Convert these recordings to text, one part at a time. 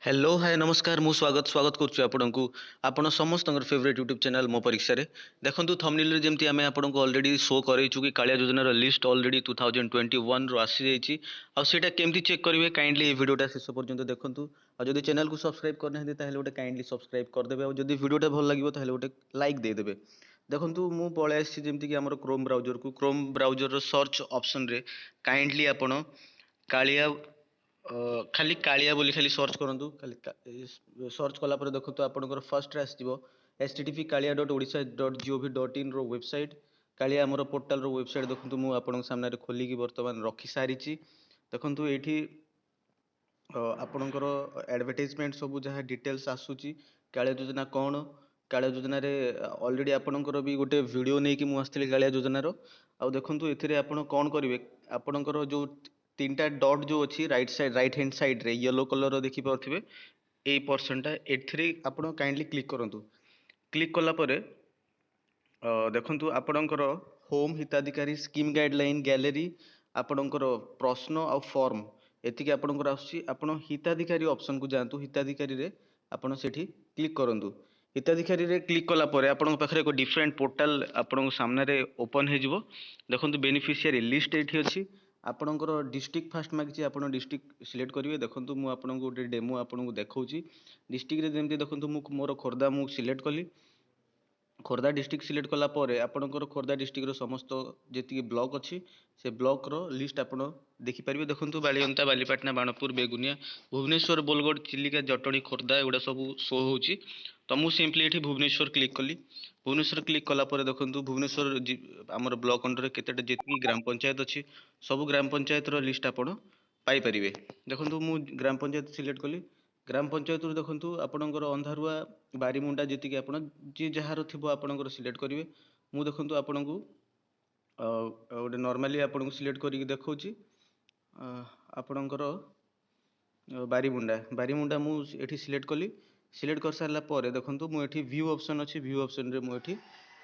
Hello hi नमस्कार मु स्वागत स्वागत करुच्ची आपको आपण समस्त फेवरेट यूट्यूब चैनल मो परीक्षा रे देखंतु थंबनेल रे जेमती आमे आपनको ऑलरेडी शो करैछु कि कालिया योजना रो लिस्ट ऑलरेडी 2021 रो आसी जाईची आ सेटा केमती चेक करिवे काइंडली ए वीडियोटा शेष पर्यंत देखंतु आ जदि चैनल को सब्सक्राइब करना है ताहले गोटे काइंडली सब्सक्राइब कर देबे आ जदि वीडियोटा भल लागिवो ताहले गोटे लाइक दे देबे देखंतु मु पळे आसी जेमती कि हमर क्रोम ब्राउजर रो सर्च ऑप्शन रे काइंडली आपण कालिया खाली कालिया बोली खाली सर्च करंतु खाली सर्च कला पर देखंतु आपनकर फर्स्ट रे आसीबो http://kalia.odisha.gov.in रो वेबसाइट कालिया हमर पोर्टल रो वेबसाइट देखंतु मु आपनक सामने रे खोली कि वर्तमान रखि सारिची देखंतु एठी आपनकर एडवर्टाइजमेंट सब जहाँ डिटेल्स आसुची कालिया योजना कोन कालिया योजना रे ऑलरेडी आपनकर भी गोटे वीडियो नै कि मु आस्थिली कालिया योजना रो आ देखंतु एथिरे आपण कोन करिवे आपनकर जो तीनटा डॉट जो अच्छी राइट हैंड साइड रे येलो कलर देखि पाउथिबे ए पर्सन टा एथिरे आपण काइंडली क्लिक करंतु क्लिक कला परे देखंतु आपणकर होम हिताधिकारी स्कीम गाइडलाइन गैलरी आपणकर प्रश्न आ फॉर्म एतिके आपणकर आसी आपण हिताधिकारी ऑप्शन को जांतु हिताधिकारी रे आपण सेठी क्लिक करंतु हिताधिकारी रे क्लिक कला परे आपण पाखरे एक डिफरेंट पोर्टल आपण सामने रे ओपन हे जिवो देखंतु बेनिफिशियरी लिस्ट एठी अछि आपणकर डिस्ट्रिक्ट फास्ट मागिछि आपण डिस्ट्रिक्ट सिलेक्ट करिवे देखंतु मु आपनको गोटे डेमो आपनको देखौछि डिस्ट्रिक्ट रे जेमति देखंतु मु मोर खोरदा मु सिलेक्ट कली खोर्धा डिस्ट्रिक्ट सिलेक्ट कला परे आपणकर खोर्धा डिस्ट्रिक्ट रो समस्त जेति ब्लॉक अछि से ब्लॉक रो लिस्ट आपण देखि परिबे देखंतु बालियंता बालीपाटना बाणपुर बेगुनिया भुवनेश्वर बोलगड़ चिलिका जटणी खोर्धा एगुडा सब शो होछि तो मु सिंपली एठी भुवनेश्वर क्लिक कली भुवनेश्वर क्लिक कला परे देखंतु भुवनेश्वर हमर ब्लॉक अंडर केतेटा जेति ग्राम पंचायत अछि सब ग्राम पंचायत रो लिस्ट आपण पाई परिबे देखंतु मु ग्राम पंचायत सिलेक्ट कली ग्राम पंचायत रो देखंतु आपणकर अंधारुआ बारीमुंडा जेति कि आपण जे जहार थिबो आपणकर सिलेक्ट करिवे मु देखंतु आपणकु गोटे नॉर्मली आपणकु सिलेक्ट करिक देखौछि आपणकर बारीमुंडा मु एठी सिलेक्ट कली सिलेक्ट कर सारला परे देखंतु मु एठी व्यू ऑप्शन अछि व्यू ऑप्शन रे मु एठी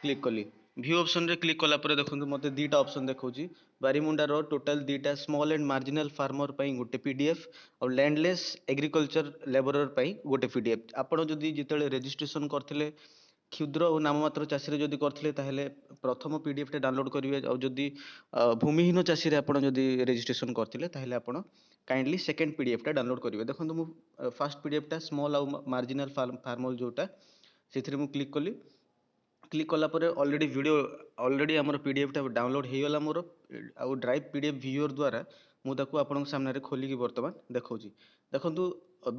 क्लिक कली व्यू ऑप्शन रे क्लिक कला परे देखंतु मते दीटा ऑप्शन देखौछि बारीमुंडा रो total data small and marginal farmer पई गोटे पीडीएफ और लैंडलेस एग्रीकल्चर लेबरर पई गोटे पीडीएफ आपण जदी जितले रजिस्ट्रेशन करथिले क्षुद्र और नाममात्र चाषी रे जदी करथिले ताहेले प्रथम पीडीएफ टे डाउनलोड करिवे और जदी भूमिहीन चाषी रे आपण जदी रजिस्ट्रेशन करथिले ताहेले आपण काइंडली सेकंड पीडीएफ टा डाउनलोड करिवे देखंतु मु फर्स्ट पीडीएफ टा स्मॉल और मार्जिनल फार्मर जोटा सेथिरे मु क्लिक कली क्लिक कला परे ऑलरेडी हमर पीडीएफ टा डाउनलोड हे गला मोर आ ड्राइव पीडीएफ व्यूअर द्वारा मु ताको आपन सामने रे खोली कि वर्तमान देखौची देखंतु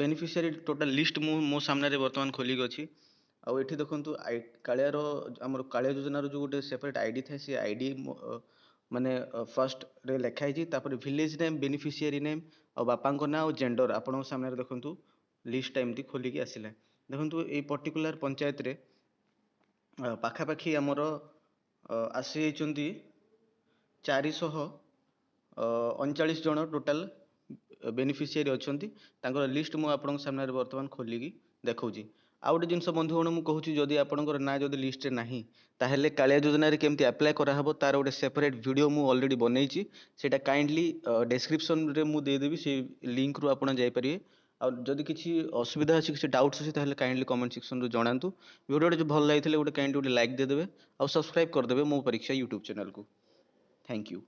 बेनिफिशियरी टोटल लिस्ट मो सामने रे वर्तमान खोली गछि आ एठी देखंतु कालिया रो हमर कालिया योजना रो जो गोटे सेपरेट आईडी थाए से आईडी माने फर्स्ट रे लिखा हिची तापर विलेज नेम बेनिफिशियरी नेम आ बापा को ना और जेंडर आपन सामने रे देखंतु लिस्ट टाइम टी खोली कि आसिला देखंतु ए पर्टिकुलर पंचायत रे पाखापाखि आमर आसी जाइछन्ति 439 जन टोटल बेनिफिशियरी अछन्ति तांकर लिस्ट मु आपन सामने रे वर्तमान खोली कि देखौची आ गोटे जिनस बंधुगण मु कहूची जदि आपनकर ना जदि लिस्ट रे नाही ताहेले कालिया योजना रे केमती अप्लाई करा हबो तार गोटे सेपरेट वीडियो मु ऑलरेडी बनैची सेटा काइंडली डिस्क्रिप्शन रे मु दे देबी से लिंक रु आपण जाई परिए और जदि किसी असुविधा अछि किसी डाउट्स अछि ताहेले काइंडली कमेंट सेक्शन रे जणांतु वीडियो जो भल लागिथिले गोटे काइंडली गोटे लाइक दे देबे और सब्सक्राइब कर देबे मो परीक्षा यूट्यूब चैनल को थैंक यू।